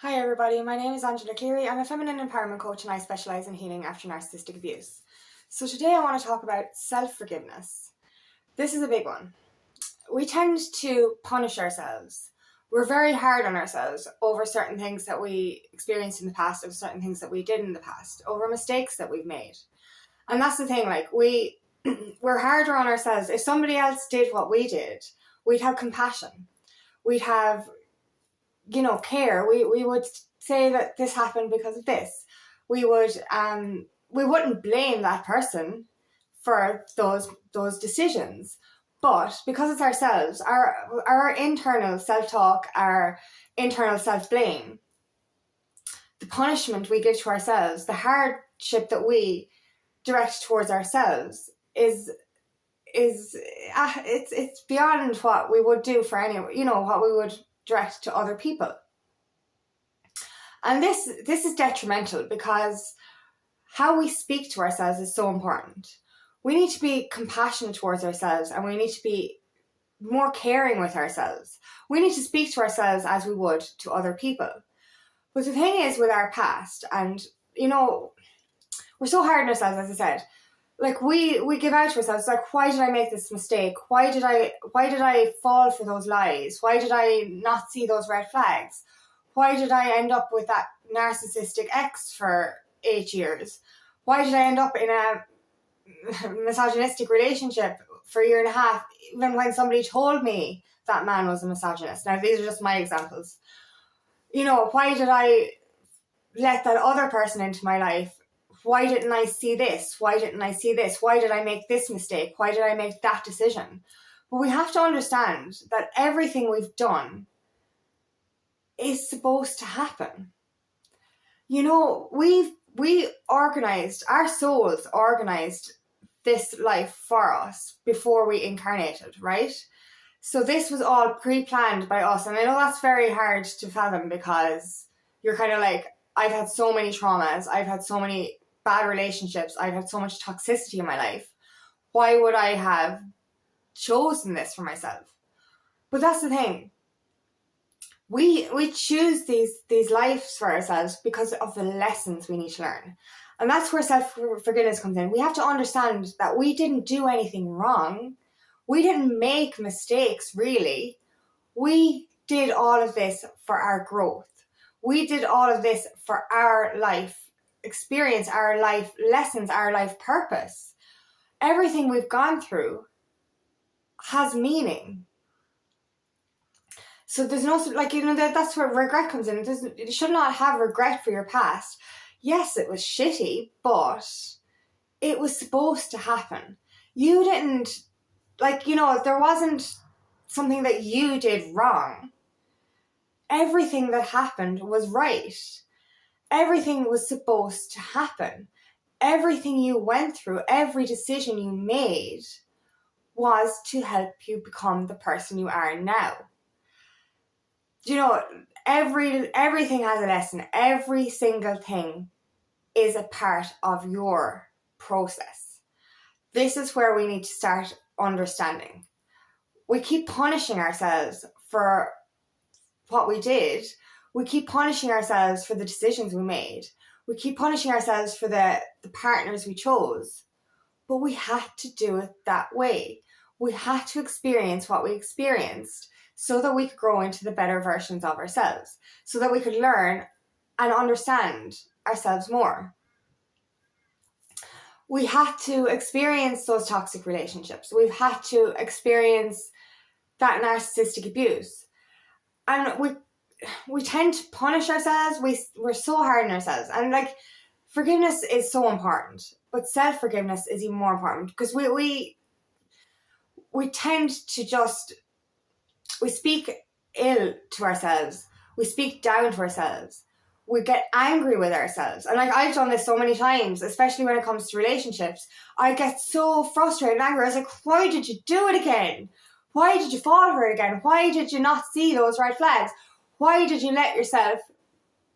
Hi everybody, my name is Angela Cleary. I'm a feminine empowerment coach and I specialise in healing after narcissistic abuse. So today I want to talk about self-forgiveness. This is a big one. We tend to punish ourselves. We're very hard on ourselves over certain things that we experienced in the past, over certain things that we did in the past, over mistakes that we've made. And that's the thing, we're harder on ourselves. If somebody else did what we did, we'd have compassion. We'd have care. We would say that this happened because of this. We wouldn't blame that person for those decisions. But because it's ourselves, our internal self-talk, our internal self-blame, the punishment we give to ourselves, the hardship that we direct towards ourselves is it's beyond what we would do for anyone, what we would direct to other people. And this is detrimental because how we speak to ourselves is so important. We need to be compassionate towards ourselves and we need to be more caring with ourselves. We need to speak to ourselves as we would to other people. But the thing is with our past, and we're so hard on ourselves, as I said. We give out to ourselves, why did I make this mistake? Why did I fall for those lies? Why did I not see those red flags? Why did I end up with that narcissistic ex for 8 years? Why did I end up in a misogynistic relationship for a year and a half, even when somebody told me that man was a misogynist? Now, these are just my examples. Why did I let that other person into my life? Why didn't I see this? Why didn't I see this? Why did I make this mistake? Why did I make that decision? But we have to understand that everything we've done is supposed to happen. Our souls organized this life for us before we incarnated, right? So this was all pre-planned by us. And I know that's very hard to fathom because you're kind of like, I've had so many traumas. I've had so many bad relationships. I've had so much toxicity in my life. Why would I have chosen this for myself? But that's the thing. We choose these lives for ourselves because of the lessons we need to learn. And that's where self-forgiveness comes in. We have to understand that we didn't do anything wrong. We didn't make mistakes, really. We did all of this for our growth. We did all of this for our life experience, our life lessons, our life purpose. Everything we've gone through has meaning. So there's no, that's where regret comes in. You should not have regret for your past. Yes, it was shitty, but it was supposed to happen. You didn't, there wasn't something that you did wrong. Everything that happened was right. Everything was supposed to happen. Everything you went through, every decision you made was to help you become the person you are now. Everything has a lesson. Every single thing is a part of your process. This is where we need to start understanding. We keep punishing ourselves for what we did. We keep punishing ourselves for the decisions we made. We keep punishing ourselves for the partners we chose. But we had to do it that way. We had to experience what we experienced so that we could grow into the better versions of ourselves, so that we could learn and understand ourselves more. We had to experience those toxic relationships. We've had to experience that narcissistic abuse. And we tend to punish ourselves. We're so hard on ourselves. And forgiveness is so important, but self-forgiveness is even more important because we tend to we speak ill to ourselves. We speak down to ourselves. We get angry with ourselves. And I've done this so many times, especially when it comes to relationships. I get so frustrated and angry. I was like, why did you do it again? Why did you fall for it again? Why did you not see those red flags? Why did you let yourself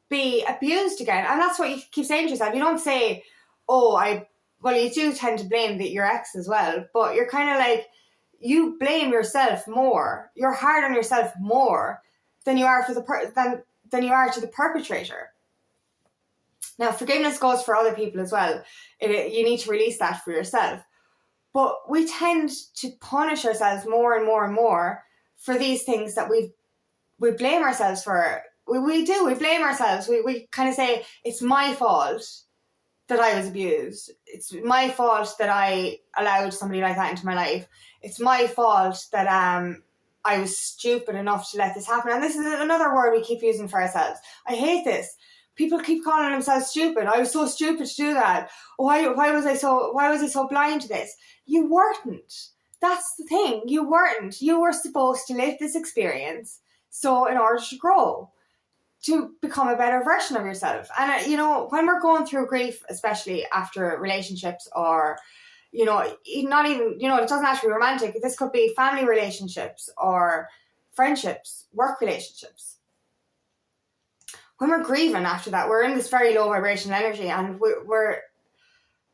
be abused again? And that's what you keep saying to yourself. You don't say, you do tend to blame your ex as well, but you're kind of you blame yourself more. You're hard on yourself more than you are for than you are to the perpetrator. Now, forgiveness goes for other people as well. You need to release that for yourself. But we tend to punish ourselves more and more and more for these things that we blame ourselves for. We blame ourselves. We kind of say, it's my fault that I was abused. It's my fault that I allowed somebody like that into my life. It's my fault that I was stupid enough to let this happen. And this is another word we keep using for ourselves. I hate this. People keep calling themselves stupid. I was so stupid to do that. Why was I so blind to this? You weren't. That's the thing. You weren't. You were supposed to live this experience. So in order to grow, to become a better version of yourself. And when we're going through grief, especially after relationships, or not even, it doesn't have to be romantic. This could be family relationships or friendships, work relationships. When we're grieving after that, we're in this very low vibration energy, and we're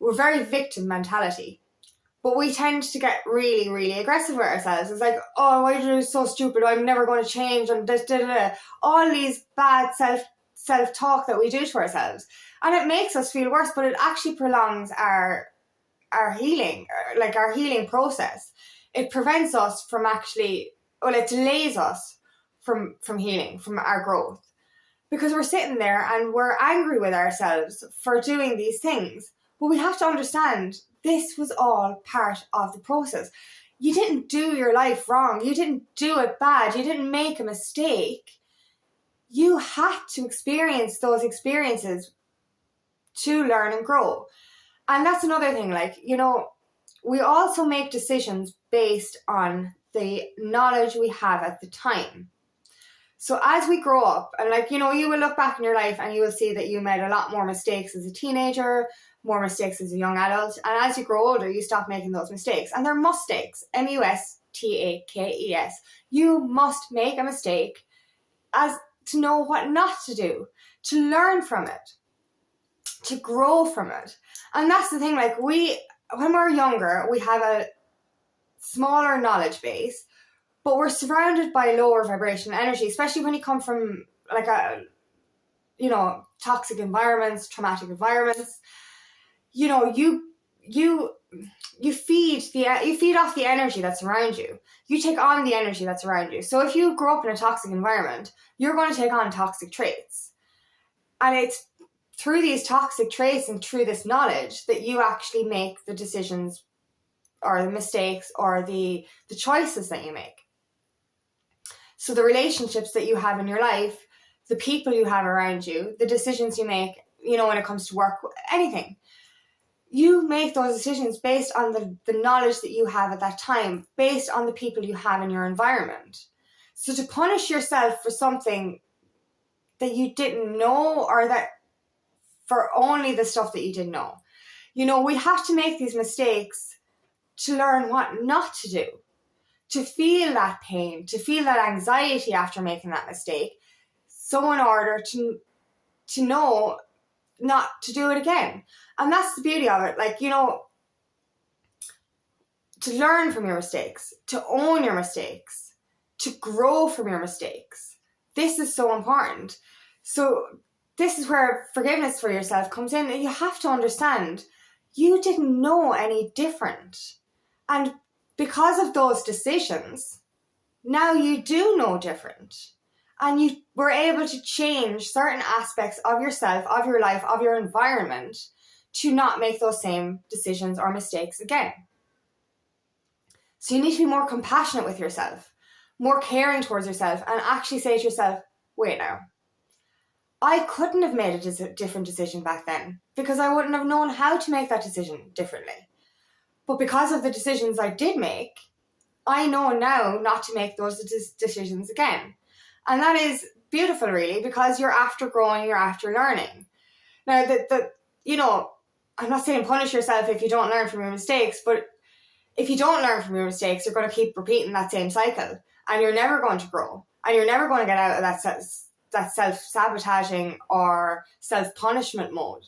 very victim mentality. But we tend to get really, really aggressive with ourselves. It's like, oh, why did I do so stupid? I'm never going to change. And all these bad self-talk that we do to ourselves. And it makes us feel worse, but it actually prolongs our healing, like our healing process. It prevents us from it delays us from healing, from our growth. Because we're sitting there and we're angry with ourselves for doing these things. But we have to understand this was all part of the process. You didn't do your life wrong. You didn't do it bad. You didn't make a mistake. You had to experience those experiences to learn and grow. And that's another thing, we also make decisions based on the knowledge we have at the time. So as we grow up, and you will look back in your life and you will see that you made a lot more mistakes as a teenager, more mistakes as a young adult. And as you grow older, you stop making those mistakes. And they're mustakes, mustakes. You must make a mistake as to know what not to do, to learn from it, to grow from it. And that's the thing, when we're younger, we have a smaller knowledge base, but we're surrounded by lower vibration energy, especially when you come from toxic environments, traumatic environments. You feed off the energy that's around you. You take on the energy that's around you. So if you grow up in a toxic environment, you're going to take on toxic traits. And it's through these toxic traits and through this knowledge that you actually make the decisions or the mistakes or the choices that you make. So the relationships that you have in your life, the people you have around you, the decisions you make, when it comes to work, anything. You make those decisions based on the knowledge that you have at that time, based on the people you have in your environment. So to punish yourself for something that you didn't know, or that for only the stuff that you didn't know. We have to make these mistakes to learn what not to do, to feel that pain, to feel that anxiety after making that mistake, so in order to know not to do it again. And that's the beauty of it. To learn from your mistakes, to own your mistakes, to grow from your mistakes. This is so important. So this is where forgiveness for yourself comes in. You have to understand you didn't know any different. And because of those decisions, now you do know different. And you were able to change certain aspects of yourself, of your life, of your environment to not make those same decisions or mistakes again. So you need to be more compassionate with yourself, more caring towards yourself, and actually say to yourself, wait now, I couldn't have made a different decision back then because I wouldn't have known how to make that decision differently. But because of the decisions I did make, I know now not to make those decisions again. And that is beautiful, really, because you're after growing, you're after learning. Now, I'm not saying punish yourself if you don't learn from your mistakes, but if you don't learn from your mistakes, you're going to keep repeating that same cycle, and you're never going to grow, and you're never going to get out of that self-sabotaging or self-punishment mode.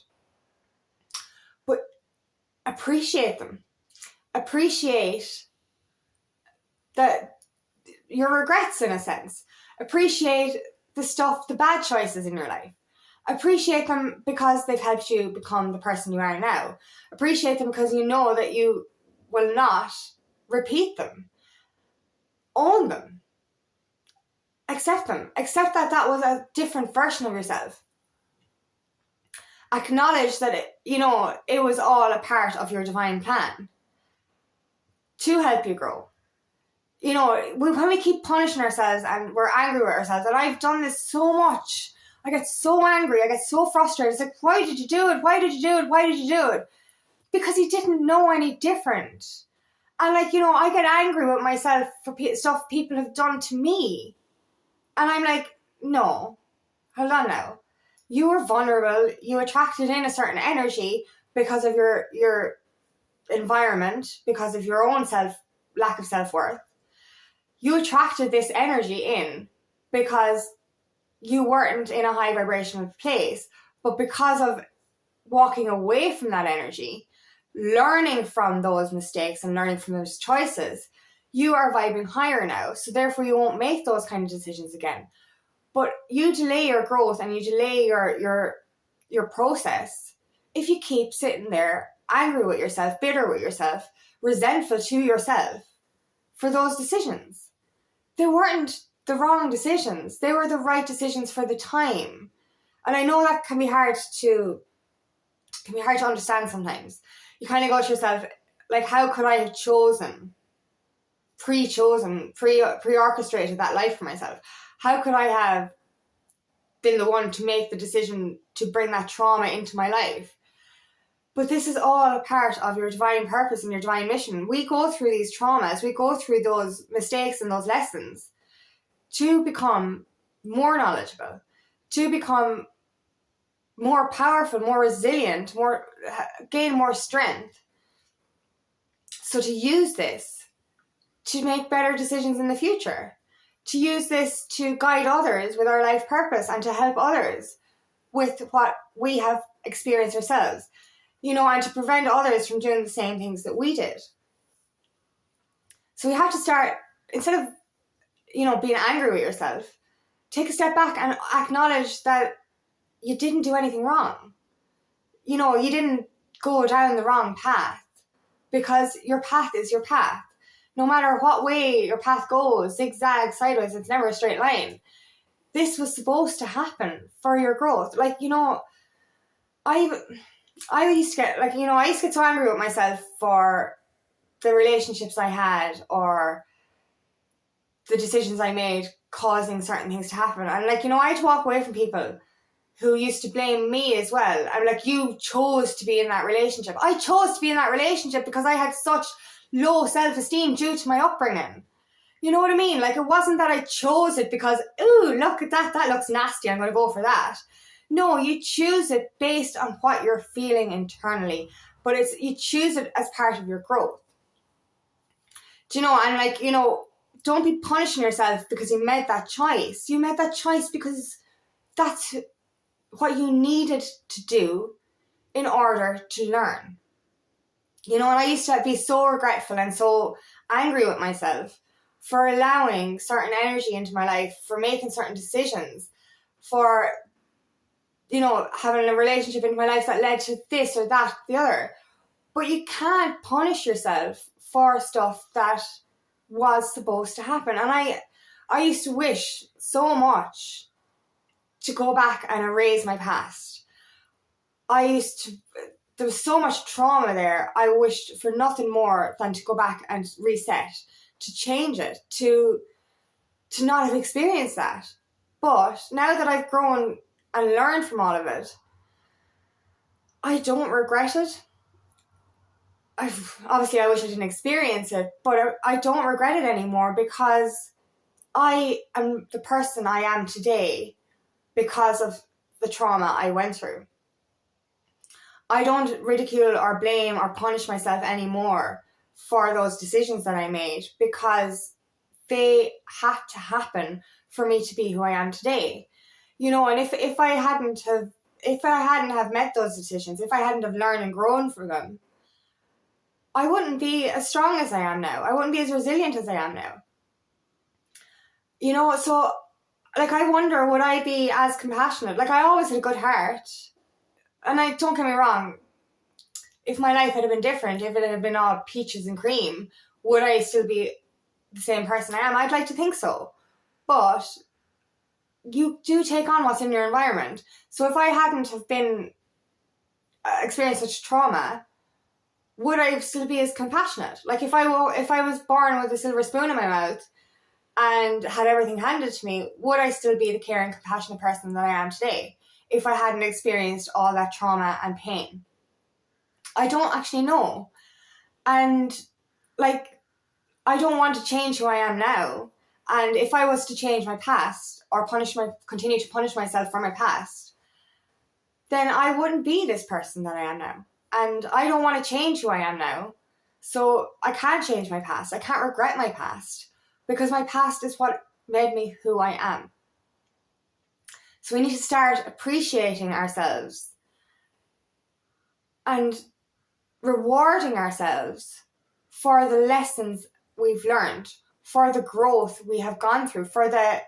But appreciate them. Appreciate your regrets, in a sense. Appreciate the bad choices in your life. Appreciate them because they've helped you become the person you are now. Appreciate them because you know that you will not repeat them. Own them. Accept them. Accept that that was a different version of yourself. Acknowledge that it was all a part of your divine plan to help you grow. When we keep punishing ourselves and we're angry with ourselves, and I've done this so much, I get so angry, I get so frustrated. It's like, why did you do it? Why did you do it? Why did you do it? Because you didn't know any different. And I get angry with myself for stuff people have done to me. And I'm like, no, hold on now. You were vulnerable. You attracted in a certain energy because of your environment, because of your own lack of self-worth. You attracted this energy in because you weren't in a high vibrational place. But because of walking away from that energy, learning from those mistakes and learning from those choices, you are vibing higher now. So therefore you won't make those kind of decisions again. But you delay your growth and you delay your process if you keep sitting there angry with yourself, bitter with yourself, resentful to yourself for those decisions. They weren't the wrong decisions. They were the right decisions for the time. And I know that can be hard to understand sometimes. You kind of go to yourself, like, how could I have pre-orchestrated that life for myself? How could I have been the one to make the decision to bring that trauma into my life? But this is all a part of your divine purpose and your divine mission. We go through these traumas, we go through those mistakes and those lessons to become more knowledgeable, to become more powerful, more resilient, gain more strength. So to use this to make better decisions in the future, to use this to guide others with our life purpose and to help others with what we have experienced ourselves, and to prevent others from doing the same things that we did. So we have to start, instead of, being angry with yourself, take a step back and acknowledge that you didn't do anything wrong. You didn't go down the wrong path, because your path is your path. No matter what way your path goes, zigzag, sideways, it's never a straight line. This was supposed to happen for your growth. I used to get so angry with myself for the relationships I had or the decisions I made causing certain things to happen. And I had to walk away from people who used to blame me as well. I'm like, you chose to be in that relationship. I chose to be in that relationship because I had such low self-esteem due to my upbringing. You know what I mean? It wasn't that I chose it because, ooh, look at that looks nasty, I'm going to go for that. No, you choose it based on what you're feeling internally, but you choose it as part of your growth. Don't be punishing yourself because you made that choice. You made that choice because that's what you needed to do in order to learn. And I used to be so regretful and so angry with myself for allowing certain energy into my life, for making certain decisions, for, having a relationship in my life that led to this or that, the other. But you can't punish yourself for stuff that was supposed to happen. And I used to wish so much to go back and erase my past. There was so much trauma there. I wished for nothing more than to go back and reset, to change it, to not have experienced that. But now that I've grown and learned from all of it, I don't regret it. Obviously I wish I didn't experience it, but I don't regret it anymore because I am the person I am today because of the trauma I went through. I don't ridicule or blame or punish myself anymore for those decisions that I made because they had to happen for me to be who I am today. And if I hadn't have met those decisions, if I hadn't have learned and grown from them, I wouldn't be as strong as I am now. I wouldn't be as resilient as I am now. So Like, I wonder, would I be as compassionate? Like, I always had a good heart. And don't get me wrong, if my life had been different, if it had been all peaches and cream, would I still be the same person I am? I'd like to think so. But you do take on what's in your environment. So if I hadn't have been experienced such trauma, would I still be as compassionate? Like, if I was born with a silver spoon in my mouth and had everything handed to me, would I still be the caring, compassionate person that I am today if I hadn't experienced all that trauma and pain? I don't actually know. And, like, I don't want to change who I am now. And if I was to change my past or continue to punish myself for my past, then I wouldn't be this person that I am now. And I don't want to change who I am now. So I can't change my past. I can't regret my past, because my past is what made me who I am. So we need to start appreciating ourselves and rewarding ourselves for the lessons we've learned, for the growth we have gone through, for the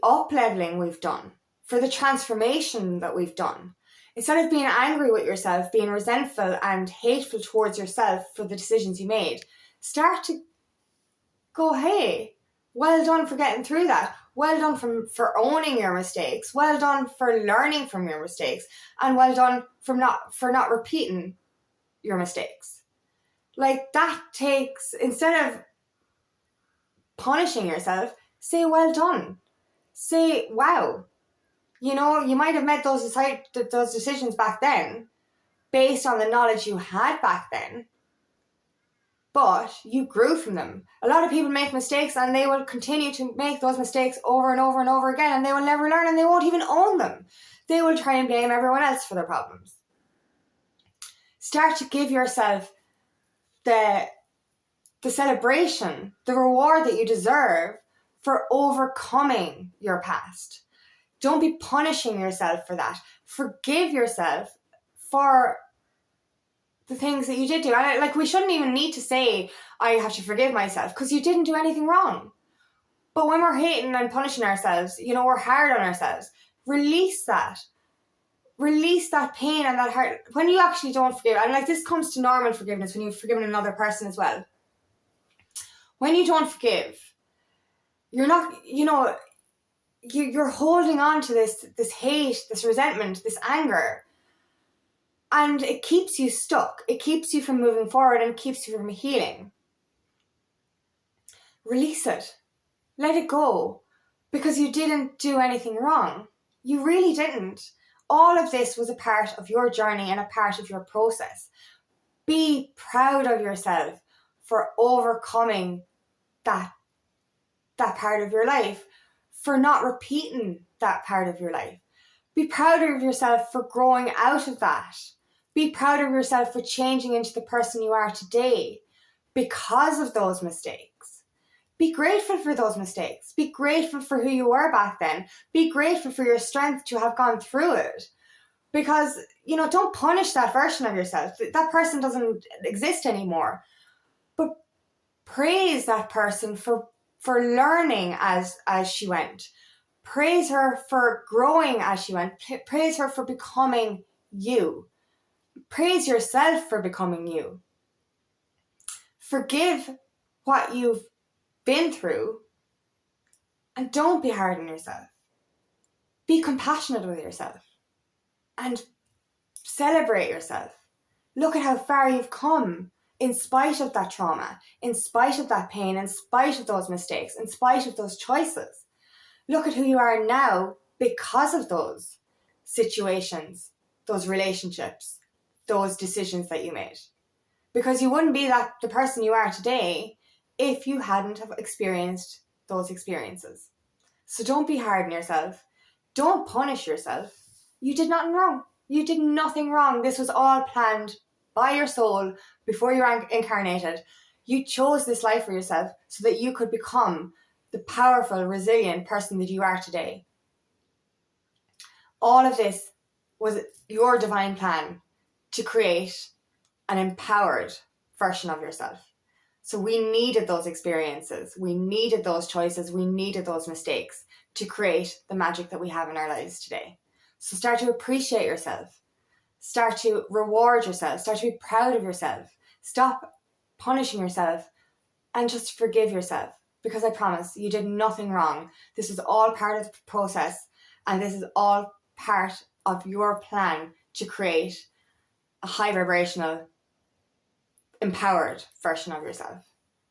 up-leveling we've done, for the transformation that we've done. Instead of being angry with yourself, being resentful and hateful towards yourself for the decisions you made, start to go, hey, well done for getting through that. Well done for owning your mistakes. Well done for learning from your mistakes. And well done for not repeating your mistakes. Like, that takes, instead of punishing yourself, say well done. Say, wow. You know, you might have made those decisions back then based on the knowledge you had back then, but you grew from them. A lot of people make mistakes and they will continue to make those mistakes over and over and over again, and they will never learn and they won't even own them. They will try and blame everyone else for their problems. Start to give yourself the celebration, the reward that you deserve for overcoming your past. Don't be punishing yourself for that. Forgive yourself for the things that you did do. And like, we shouldn't even need to say, I have to forgive myself, because you didn't do anything wrong. But when we're hating and punishing ourselves, you know, we're hard on ourselves. Release that. Release that pain and that hurt. When you actually don't forgive, and like, this comes to normal forgiveness, when you've forgiven another person as well. When you don't forgive, you're not, you know, you're holding on to this hate, this resentment, this anger. And it keeps you stuck. It keeps you from moving forward and it keeps you from healing. Release it. Let it go. Because you didn't do anything wrong. You really didn't. All of this was a part of your journey and a part of your process. Be proud of yourself for overcoming that part of your life, for not repeating that part of your life. Be proud of yourself for growing out of that. Be proud of yourself for changing into the person you are today because of those mistakes. Be grateful for those mistakes. Be grateful for who you were back then. Be grateful for your strength to have gone through it. Because, you know, don't punish that version of yourself. That person doesn't exist anymore. But praise that person for learning as she went. Praise her for growing as she went. Praise her for becoming you. Praise yourself for becoming you. Forgive what you've been through, and don't be hard on yourself. Be compassionate with yourself and celebrate yourself. Look at how far you've come in spite of that trauma, in spite of that pain, in spite of those mistakes, in spite of those choices. Look at who you are now because of those situations, those relationships, those decisions that you made. Because you wouldn't be the person you are today if you hadn't have experienced those experiences. So don't be hard on yourself. Don't punish yourself. You did nothing wrong. You did nothing wrong. This was all planned by your soul before you were incarnated. You chose this life for yourself so that you could become the powerful, resilient person that you are today. All of this was your divine plan to create an empowered version of yourself. So we needed those experiences. We needed those choices. We needed those mistakes to create the magic that we have in our lives today. So start to appreciate yourself. Start to reward yourself. Start to be proud of yourself. Stop punishing yourself and just forgive yourself. Because I promise you did nothing wrong. This is all part of the process, and this is all part of your plan to create a high vibrational, empowered version of yourself.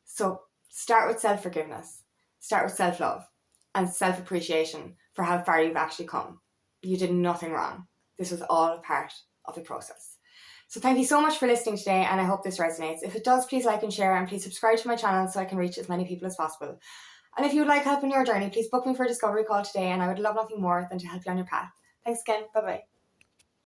So start with self-forgiveness, start with self-love and self-appreciation for how far you've actually come. You did nothing wrong. This was all part of the process. So thank you so much for listening today, and I hope this resonates. If it does, please like and share, and please subscribe to my channel so I can reach as many people as possible. And if you would like help in your journey, please book me for a discovery call today, and I would love nothing more than to help you on your path. Thanks again. Bye-bye.